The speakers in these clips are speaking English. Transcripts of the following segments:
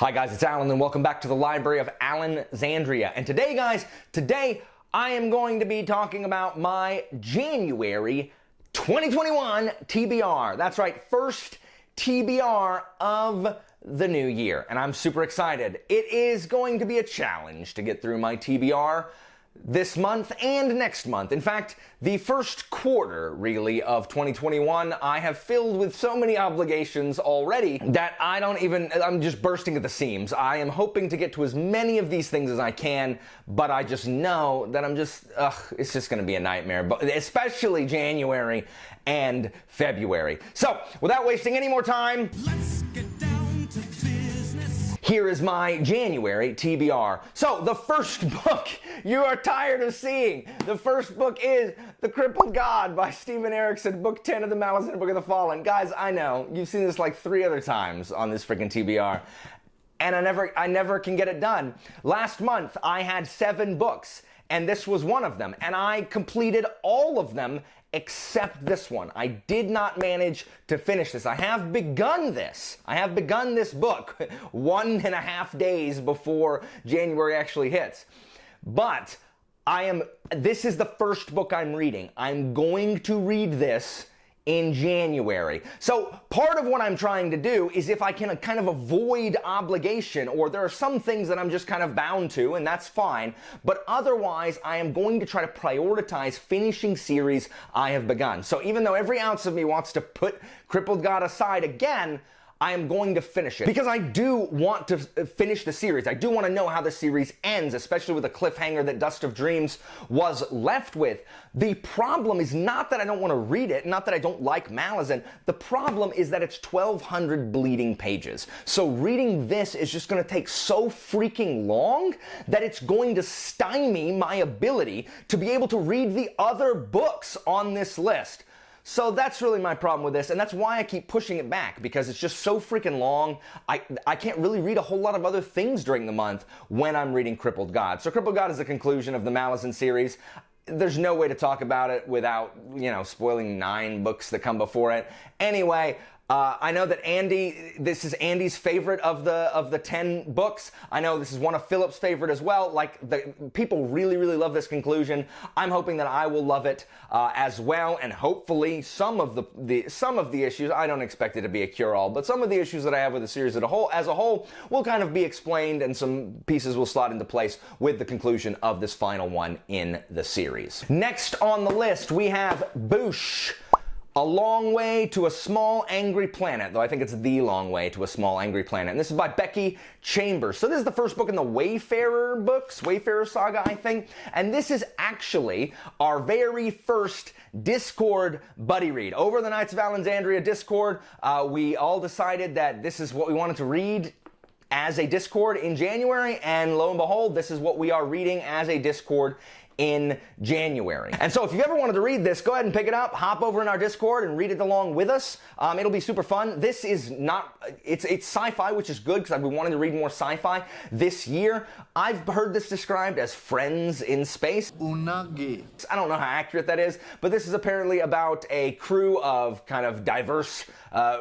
Hi guys, it's Alan and welcome back to the Library of Alexandria. And today guys, I am going to be talking about my January 2021 TBR. That's right, first TBR of the new year. And I'm super excited. It is going to be a challenge to get through my TBR this month and next month. In fact, the first quarter, really, of 2021, I have filled with so many obligations already that I'm just bursting at the seams. I am hoping to get to as many of these things as I can, but I just know that it's just gonna be a nightmare, but especially January and February. So, without wasting any more time, let's get down to business. Here is my January TBR. So, the first book you are tired of seeing. The first book is The Crippled God by Steven Erikson, book 10 of the Malazan Book of the Fallen. Guys, I know, you've seen this like 3 other times on this freaking TBR, and I never can get it done. Last month, I had 7 books, and this was one of them, and I completed all of them except this one. I did not manage to finish this. I have begun this book 1.5 days before January actually hits. But this is the first book I'm reading. I'm going to read this in January. So part of what I'm trying to do is if I can kind of avoid obligation, or there are some things that I'm just kind of bound to, and that's fine, but otherwise I am going to try to prioritize finishing series I have begun. So even though every ounce of me wants to put Crippled God aside again, I am going to finish it because I do want to finish the series. I do want to know how the series ends, especially with the cliffhanger that Dust of Dreams was left with. The problem is not that I don't want to read it, not that I don't like Malazan. The problem is that it's 1,200 bleeding pages. So reading this is just going to take so freaking long that it's going to stymie my ability to be able to read the other books on this list. So that's really my problem with this, and that's why I keep pushing it back, because it's just so freaking long. I can't really read a whole lot of other things during the month when I'm reading Crippled God. So Crippled God is the conclusion of the Malazan series. There's no way to talk about it without, spoiling 9 books that come before it. Anyway, I know that this is Andy's favorite of the 10 books. I know this is one of Philip's favorite as well. Like, the people really, really love this conclusion. I'm hoping that I will love it as well, and hopefully some of the issues, I don't expect it to be a cure-all, but some of the issues that I have with the series as a whole will kind of be explained, and some pieces will slot into place with the conclusion of this final one in the series. Next on the list, we have Boosh, A Long Way to a Small Angry Planet, though I think it's The Long Way to a Small Angry Planet. And this is by Becky Chambers. So this is the first book in the Wayfarer saga, I think. And this is actually our very first Discord buddy read. Over the Knights of Alexandria Discord, we all decided that this is what we wanted to read as a Discord in January, and lo and behold, this is what we are reading as a Discord in January. And so if you ever wanted to read this, go ahead and pick it up, hop over in our Discord and read it along with us. It'll be super fun. This is it's sci-fi, which is good because I've been wanting to read more sci-fi this year. I've heard this described as Friends in Space. Unagi. I don't know how accurate that is, but this is apparently about a crew of kind of diverse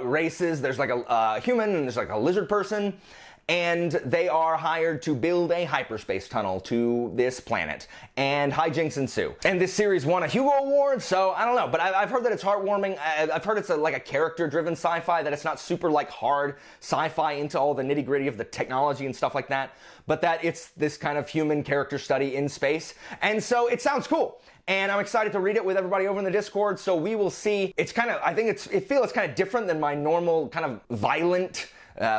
races. There's like a human and there's like a lizard person, and they are hired to build a hyperspace tunnel to this planet, and hijinks ensue. And this series won a Hugo Award, so I don't know, but I've heard that it's heartwarming. I've heard it's like a character-driven sci-fi, that it's not super like hard sci-fi into all the nitty-gritty of the technology and stuff like that, but that it's this kind of human character study in space. And so it sounds cool, and I'm excited to read it with everybody over in the Discord, so we will see. It's kind of, I think it feels kind of different than my normal kind of violent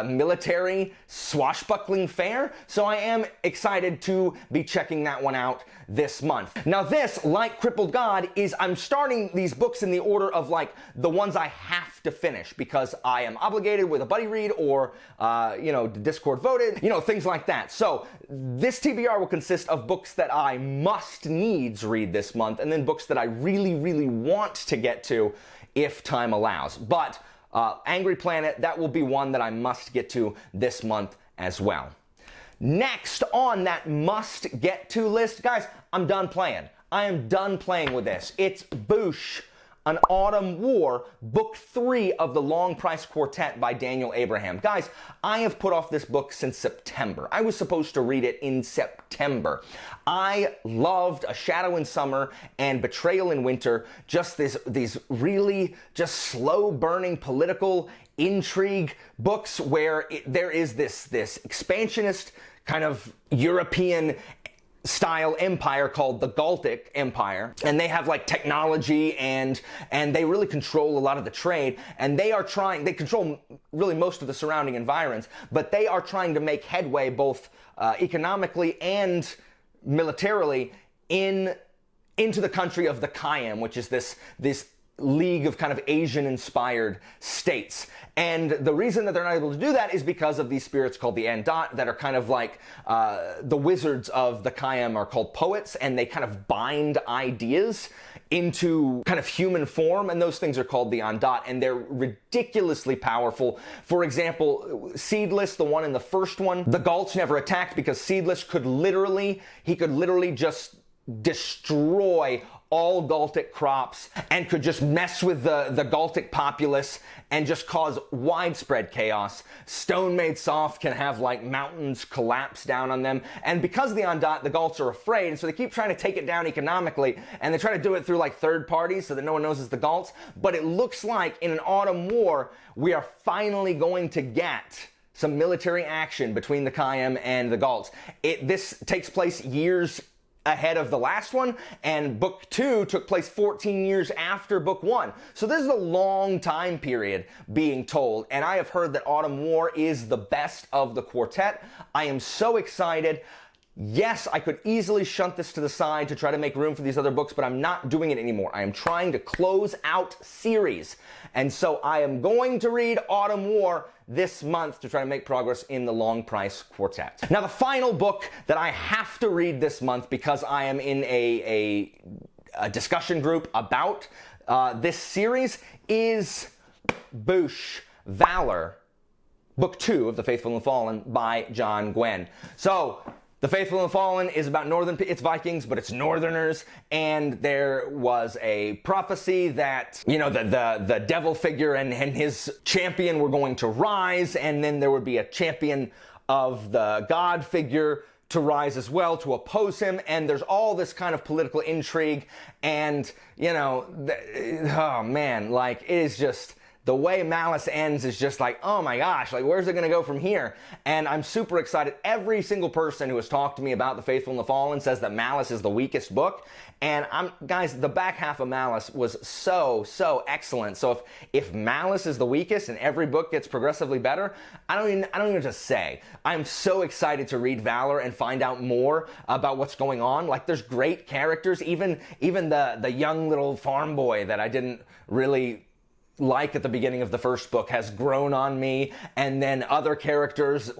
military swashbuckling fare, so I am excited to be checking that one out this month. Now this, like Crippled God, is I'm starting these books in the order of like the ones I have to finish because I am obligated with a buddy read, or Discord voted, things like that. So this TBR will consist of books that I must needs read this month, and then books that I really, really want to get to if time allows. But Angry Planet, that will be one that I must get to this month as well. Next on that must get to list, guys, I'm done playing. I am done playing with this. It's Boosh, An Autumn War, Book 3 of the Long Price Quartet by Daniel Abraham. Guys, I have put off this book since September. I was supposed to read it in September. I loved A Shadow in Summer and Betrayal in Winter, just these really just slow-burning political intrigue books where there is this expansionist kind of European style empire called the Galtic Empire, and they have like technology and they really control a lot of the trade, and they control really most of the surrounding environs, but they are trying to make headway both economically and militarily into the country of the Kayam, which is this league of kind of Asian-inspired states. And the reason that they're not able to do that is because of these spirits called the Andot that are kind of like the wizards of the Kayam are called poets, and they kind of bind ideas into kind of human form, and those things are called the Andot, and they're ridiculously powerful. For example, Seedless, the one in the first one, the Galts never attacked because Seedless could literally just destroy all Galtic crops and could just mess with the Galtic populace and just cause widespread chaos. Stone Made Soft can have like mountains collapse down on them, and because of the Andot, the Galts are afraid, and so they keep trying to take it down economically, and they try to do it through like third parties so that no one knows it's the Galts. But it looks like in an Autumn War, we are finally going to get some military action between the Kayam and the Galts. This takes place years ahead of the last one, and book 2 took place 14 years after book 1. So this is a long time period being told, and I have heard that Autumn War is the best of the quartet. I am so excited. Yes, I could easily shunt this to the side to try to make room for these other books, but I'm not doing it anymore. I am trying to close out series. And so I am going to read Autumn War this month to try to make progress in the Long Price Quartet. Now, the final book that I have to read this month, because I am in a discussion group about this series, is Boosh, Valor, Book 2 of The Faithful and the Fallen by John Gwynne. So, The Faithful and the Fallen is about it's Vikings, but it's Northerners, and there was a prophecy that, you know, the devil figure and his champion were going to rise, and then there would be a champion of the God figure to rise as well to oppose him, and there's all this kind of political intrigue, and, you know, oh man, like, it is just... The way Malice ends is just like, oh my gosh, like where's it going to go from here? And I'm super excited. Every single person who has talked to me about The Faithful and the Fallen says that Malice is the weakest book. And guys, the back half of Malice was so excellent. So if Malice is the weakest and every book gets progressively better, I don't even know what to say. I'm so excited to read Valor and find out more about what's going on. Like, there's great characters, even the young little farm boy that I didn't really like at the beginning of the first book has grown on me, and then other characters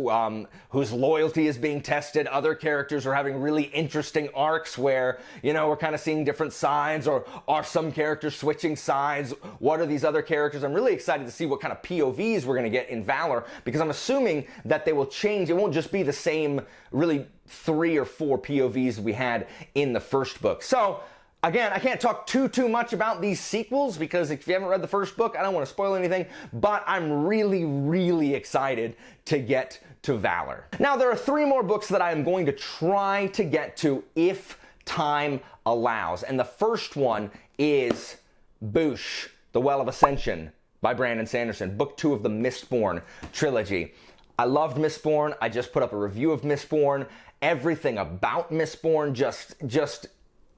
whose loyalty is being tested, other characters are having really interesting arcs where, you know, we're kind of seeing different sides, or are some characters switching sides? What are these other characters? I'm really excited to see what kind of POVs we're going to get in Valor, because I'm assuming that they will change. It won't just be the same really 3 or 4 POVs we had in the first book. So again, I can't talk too much about these sequels, because if you haven't read the first book, I don't want to spoil anything, but I'm really excited to get to Valor. Now, there are 3 more books that I am going to try to get to if time allows, and the first one is Boosh, The Well of Ascension by Brandon Sanderson, Book 2 of the Mistborn trilogy. I loved Mistborn. I just put up a review of Mistborn. Everything about Mistborn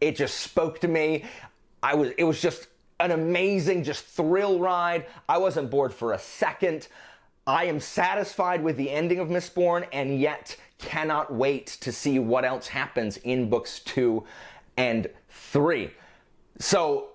it just spoke to me. It was just an amazing, just thrill ride. I wasn't bored for a second. I am satisfied with the ending of Mistborn, and yet cannot wait to see what else happens in books 2 and 3. So,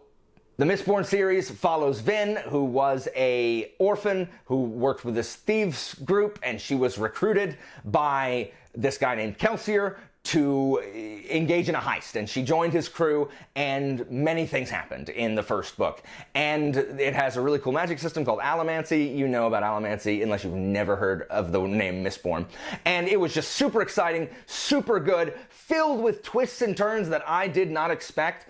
the Mistborn series follows Vin, who was an orphan who worked with this thieves group, and she was recruited by this guy named Kelsier to engage in a heist, and she joined his crew, and many things happened in the first book. And it has a really cool magic system called Allomancy. You know about Allomancy unless you've never heard of the name Mistborn. And it was just super exciting, super good, filled with twists and turns that I did not expect.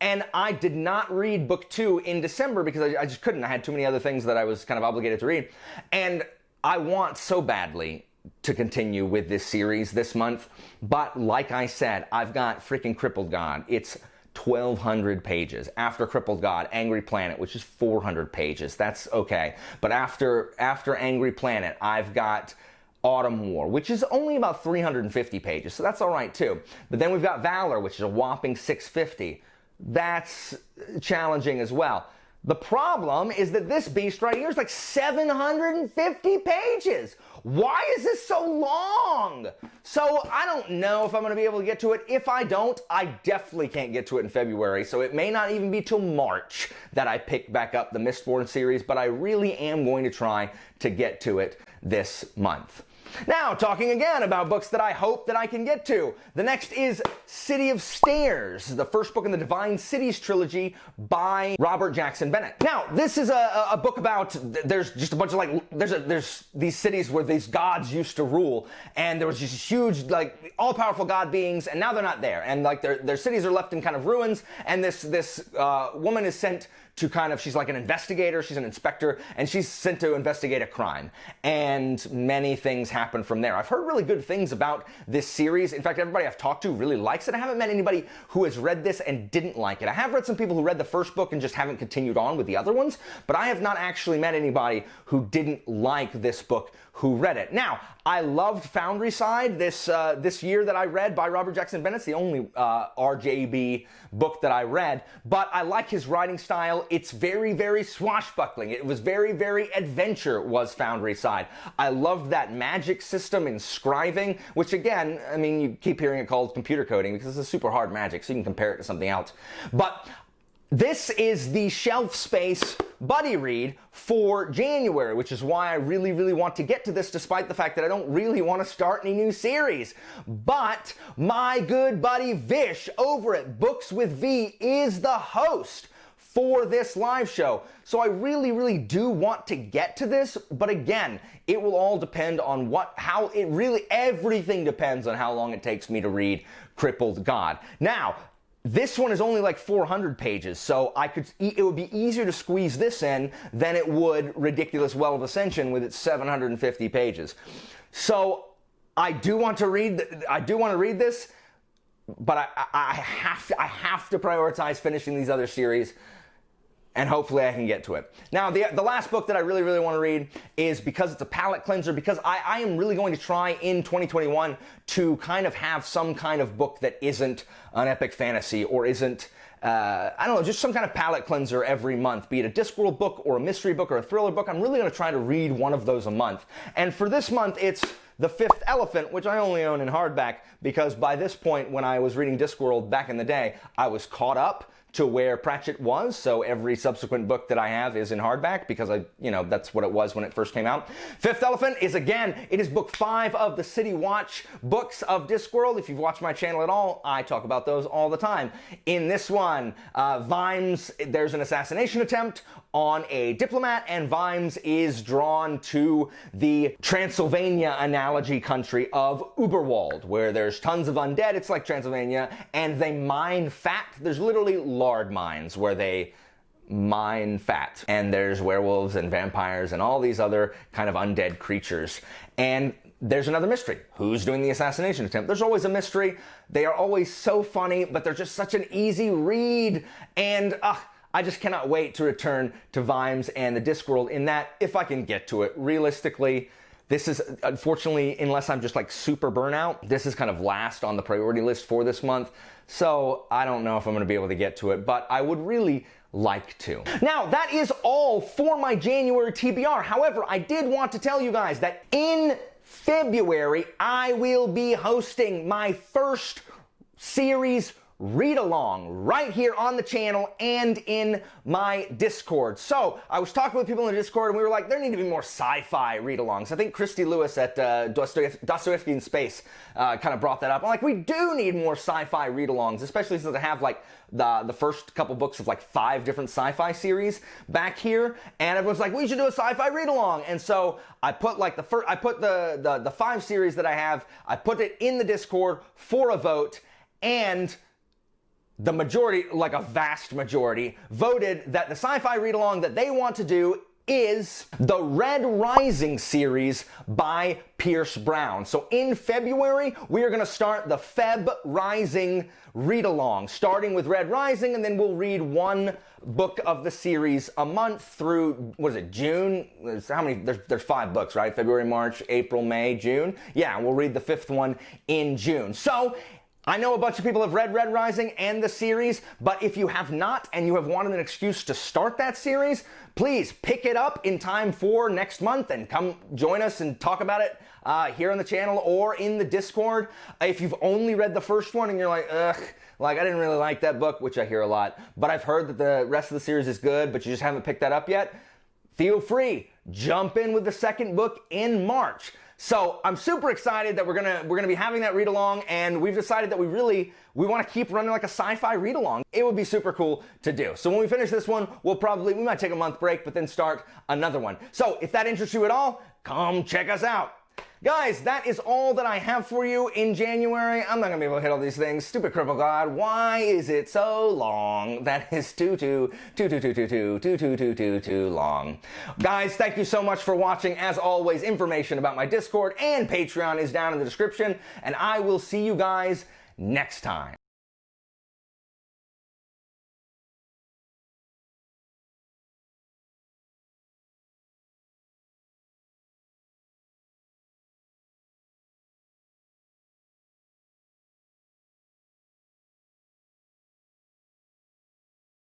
And I did not read book 2 in December because I just couldn't. I had too many other things that I was kind of obligated to read. And I want so badly to continue with this series this month. But like I said, I've got freaking Crippled God. It's 1,200 pages. After Crippled God, Angry Planet, which is 400 pages. That's okay. But after Angry Planet, I've got Autumn War, which is only about 350 pages, so that's all right too. But then we've got Valor, which is a whopping 650. That's challenging as well. The problem is that this beast right here is like 750 pages. Why is this so long? So I don't know if I'm going to be able to get to it. If I don't, I definitely can't get to it in February. So it may not even be till March that I pick back up the Mistborn series, but I really am going to try to get to it this month. Now, talking again about books that I hope that I can get to. The next is City of Stairs, the first book in the Divine Cities trilogy by Robert Jackson Bennett. Now, this is a book about, there's just a bunch of like, there's these cities where these gods used to rule, and there was just huge, like, all-powerful god beings, and now they're not there. And like, their cities are left in kind of ruins, and this woman is sent to kind of, she's like an investigator, she's an inspector, and she's sent to investigate a crime. And many things happen from there. I've heard really good things about this series. In fact, everybody I've talked to really likes it. I haven't met anybody who has read this and didn't like it. I have read some people who read the first book and just haven't continued on with the other ones, but I have not actually met anybody who didn't like this book who read it. Now, I loved Foundry Side this year that I read by Robert Jackson Bennett. It's the only RJB book that I read, but I like his writing style. It's very, very swashbuckling. It was very, very adventure was Foundry Side. I loved that magic system in scribing, which again, I mean, you keep hearing it called computer coding because it's a super hard magic, so you can compare it to something else. But this is the shelf space buddy read for January, which is why I really, really want to get to this despite the fact that I don't really want to start any new series. But my good buddy Vish over at Books with V is the host for this live show. So I really, really do want to get to this, but again, it will all depend on everything depends on how long it takes me to read Crippled God. Now, this one is only like 400 pages, so it would be easier to squeeze this in than it would Ridiculous Well of Ascension with its 750 pages. So I do want to read this, but I have to prioritize finishing these other series, and hopefully I can get to it. Now, the last book that I really, really want to read is, because it's a palate cleanser, because I am really going to try in 2021 to kind of have some kind of book that isn't an epic fantasy or isn't, I don't know, just some kind of palate cleanser every month, be it a Discworld book or a mystery book or a thriller book. I'm really going to try to read one of those a month. And for this month, it's The Fifth Elephant, which I only own in hardback because by this point, when I was reading Discworld back in the day, I was caught up to where Pratchett was, so every subsequent book that I have is in hardback because that's what it was when it first came out. Fifth Elephant is, again, it is book 5 of the City Watch books of Discworld. If you've watched my channel at all, I talk about those all the time. In this one, Vimes, there's an assassination attempt on a diplomat, and Vimes is drawn to the Transylvania analogy country of Uberwald, where there's tons of undead. It's like Transylvania, and they mine fat. There's literally lard mines where they mine fat, and there's werewolves and vampires and all these other kind of undead creatures. And there's another mystery. Who's doing the assassination attempt? There's always a mystery. They are always so funny, but they're just such an easy read, and I just cannot wait to return to Vimes and the Discworld in that, if I can get to it. Realistically, this is, unfortunately, unless I'm just like super burnout, this is kind of last on the priority list for this month. So I don't know if I'm going to be able to get to it, but I would really like to. Now, that is all for my January TBR. However, I did want to tell you guys that in February, I will be hosting my first series read-along right here on the channel and in my Discord. So I was talking with people in the Discord and we were like, there need to be more sci-fi read-alongs. I think Christy Lewis at Dostoevsky in Space kind of brought that up. I'm like, we do need more sci-fi read-alongs, especially since I have like the first couple books of like 5 different sci-fi series back here, and everyone's like, we should do a sci-fi read-along. And so I put like the 5 series that I have, I put it in the Discord for a vote, and the majority, like a vast majority, voted that the sci-fi read-along that they want to do is the Red Rising series by Pierce Brown. So in February, we are going to start the Feb Rising read-along, starting with Red Rising, and then we'll read one book of the series a month through, what is it, June? How many? There's 5 books, right? February, March, April, May, June. Yeah, we'll read the 5th one in June. So I know a bunch of people have read Red Rising and the series, but if you have not and you have wanted an excuse to start that series, please pick it up in time for next month and come join us and talk about it here on the channel or in the Discord. If you've only read the first one and you're like, ugh, like I didn't really like that book, which I hear a lot, but I've heard that the rest of the series is good, but you just haven't picked that up yet, feel free. Jump in with the second book in March. So I'm super excited that we're gonna be having that read along, and we've decided that we want to keep running like a sci-fi read along. It would be super cool to do. So when we finish this one, we might take a month break, but then start another one. So if that interests you at all, come check us out. Guys, that is all that I have for you in January. I'm not gonna be able to hit all these things. Stupid Crippled God, why is it so long? That is too long. Guys, thank you so much for watching. As always, information about my Discord and Patreon is down in the description, and I will see you guys next time.